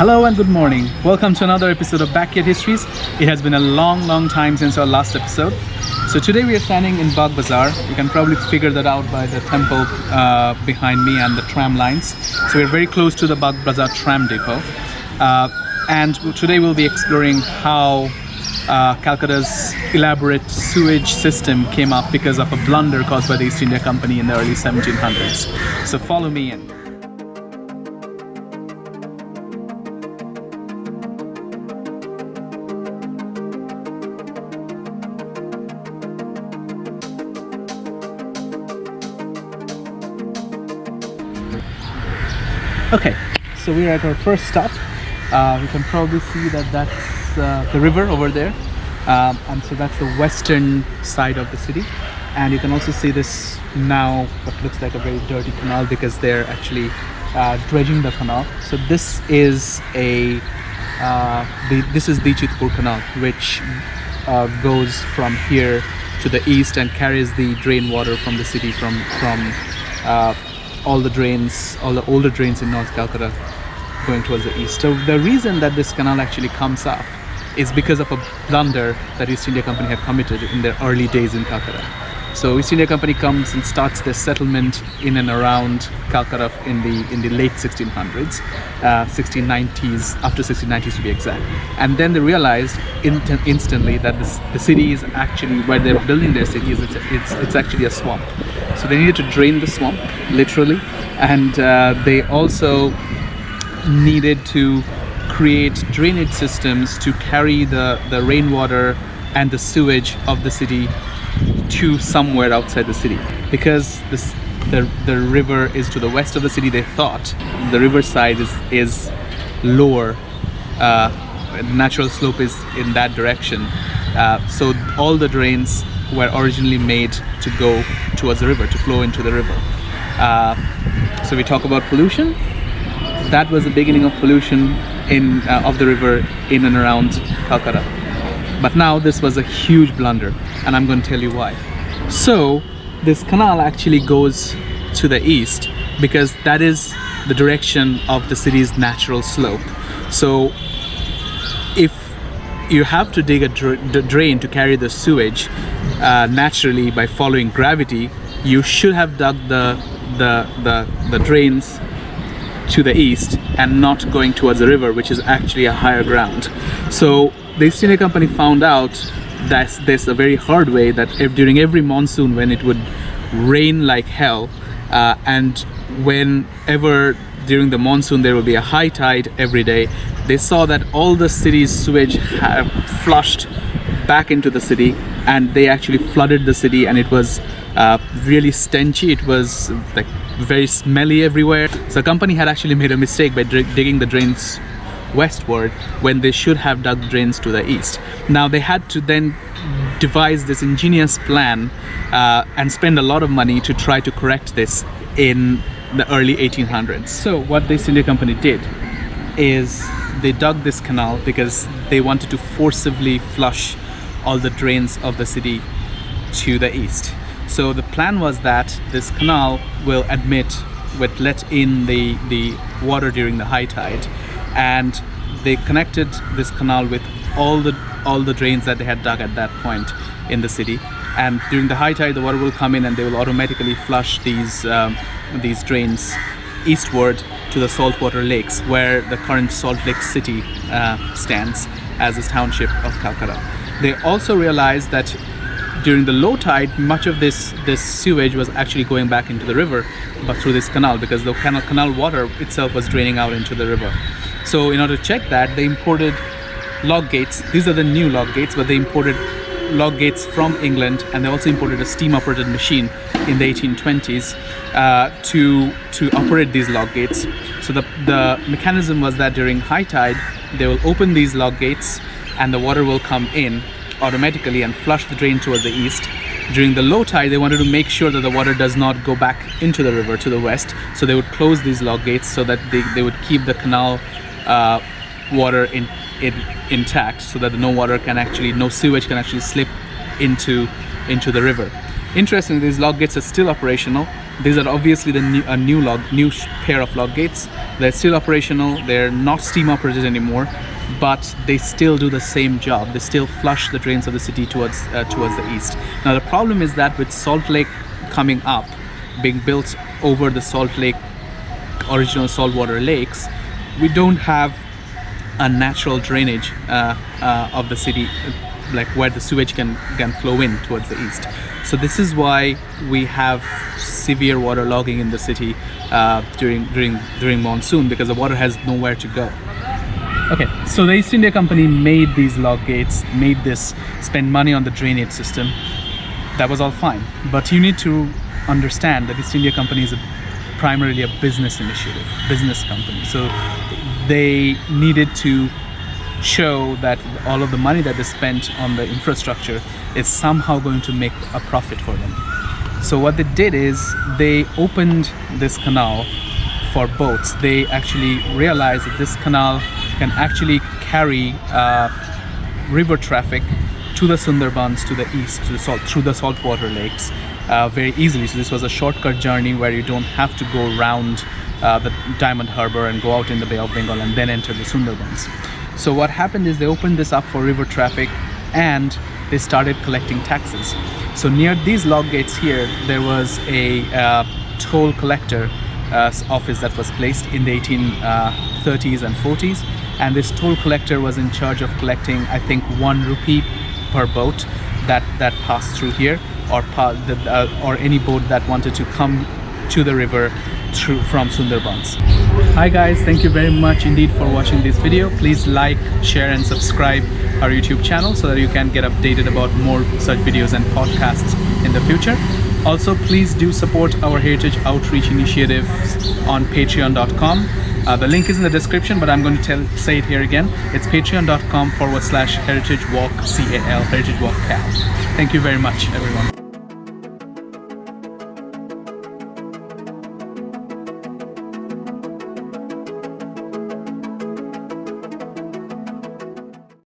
Hello and good morning. Welcome to another episode of Backyard Histories. It has been a long time since our last episode. So today we are standing in Bagh Bazaar. You can probably figure that out by the temple behind me and the tram lines. So we're very close to the Bagh Bazaar tram depot. And today we'll be exploring how Calcutta's elaborate sewage system came up because of a blunder caused by the East India Company in the early 1700s. So follow me in. Okay, so we're at our first stop. You can probably see that that's the river over there, and so that's the western side of the city. And you can also see this now what looks like a very dirty canal because they're actually dredging the canal. So this is the Chitpur Canal, which goes from here to the east and carries the drain water from the city from all the older drains in North Calcutta going towards the east. So the reason that this canal actually comes up is because of a blunder that East India Company had committed in their early days in Calcutta. So East India Company comes and starts their settlement in and around Calcutta in the late 1600s, 1690s, after 1690s to be exact. And then they realized instantly that the city is actually, where they're building their cities, it's actually a swamp. So they needed to drain the swamp, literally, and they also needed to create drainage systems to carry the rainwater and the sewage of the city to somewhere outside the city. Because the river is to the west of the city, they thought the riverside is lower, the natural slope is in that direction. So all the drains were originally made to go towards the river, to flow into the river. So we talk about pollution. That was the beginning of pollution of the river in and around Kolkata. But now this was a huge blunder, and I'm going to tell you why. So this canal actually goes to the east because that is the direction of the city's natural slope. So if you have to dig a drain to carry the sewage naturally by following gravity, you should have dug the drains to the east and not going towards the river, which is actually a higher ground. So the East India Company found out that there's a very hard way that during every monsoon, when it would rain like hell, and whenever during the monsoon there will be a high tide every day, they saw that all the city's sewage have flushed back into the city, and they actually flooded the city, and it was really stenchy. It was like very smelly everywhere. So the company had actually made a mistake by digging the drains westward when they should have dug drains to the east. Now they had to then devise this ingenious plan and spend a lot of money to try to correct this in the early 1800s. So what the East India Company did is they dug this canal because they wanted to forcibly flush all the drains of the city to the east. So the plan was that this canal will let in the water during the high tide, and they connected this canal with all the drains that they had dug at that point in the city. And during the high tide, the water will come in, and they will automatically flush these drains eastward to the saltwater lakes, where the current Salt Lake City stands as a township of Calcutta. They also realized that during the low tide, much of this sewage was actually going back into the river, but through this canal, because the canal water itself was draining out into the river. So in order to check that, they imported Lockgates. These are the new Lockgates, but they imported Lockgates from England, and they also imported a steam-operated machine in the 1820s to operate these Lockgates. So the mechanism was that during high tide, they will open these Lockgates, and the water will come in automatically and flush the drain towards the east. During the low tide, they wanted to make sure that the water does not go back into the river to the west, so they would close these Lockgates so that they would keep the canal water intact, so that no sewage can actually slip into the river. Interestingly, these log gates are still operational. These are obviously a new pair of log gates. They're still operational. They're not steam operated anymore, but they still do the same job. They still flush the drains of the city towards the east. Now the problem is that with Salt Lake coming up, being built over the Salt Lake original saltwater lakes, we don't have a natural drainage of the city, like where the sewage can flow in towards the east. So this is why we have severe water logging in the city during monsoon, because the water has nowhere to go. Okay, so the East India Company made these log gates, spend money on the drainage system. That was all fine, but you need to understand that East India Company is primarily a business initiative, business company. So they needed to show that all of the money that they spent on the infrastructure is somehow going to make a profit for them. So what they did is they opened this canal for boats. They actually realized that this canal can actually carry river traffic to the Sundarbans to the east, through the saltwater lakes very easily. So this was a shortcut journey where you don't have to go around the Diamond Harbour and go out in the Bay of Bengal and then enter the Sundarbans. So what happened is they opened this up for river traffic and they started collecting taxes. So near these log gates here, there was a toll collector office that was placed in the 1830s and 40s, and this toll collector was in charge of collecting, I think, 1 rupee per boat that passed through here, or any boat that wanted to come to the river from Sundarbans. Hi guys, thank you very much indeed for watching this video. Please like, share and subscribe our YouTube channel so that you can get updated about more such videos and podcasts in the future. Also, please do support our Heritage Outreach Initiative on patreon.com. The link is in the description, but I'm going to say it here again. It's patreon.com/Heritage Walk CAL, Heritage Walk CAL. Thank you very much, everyone.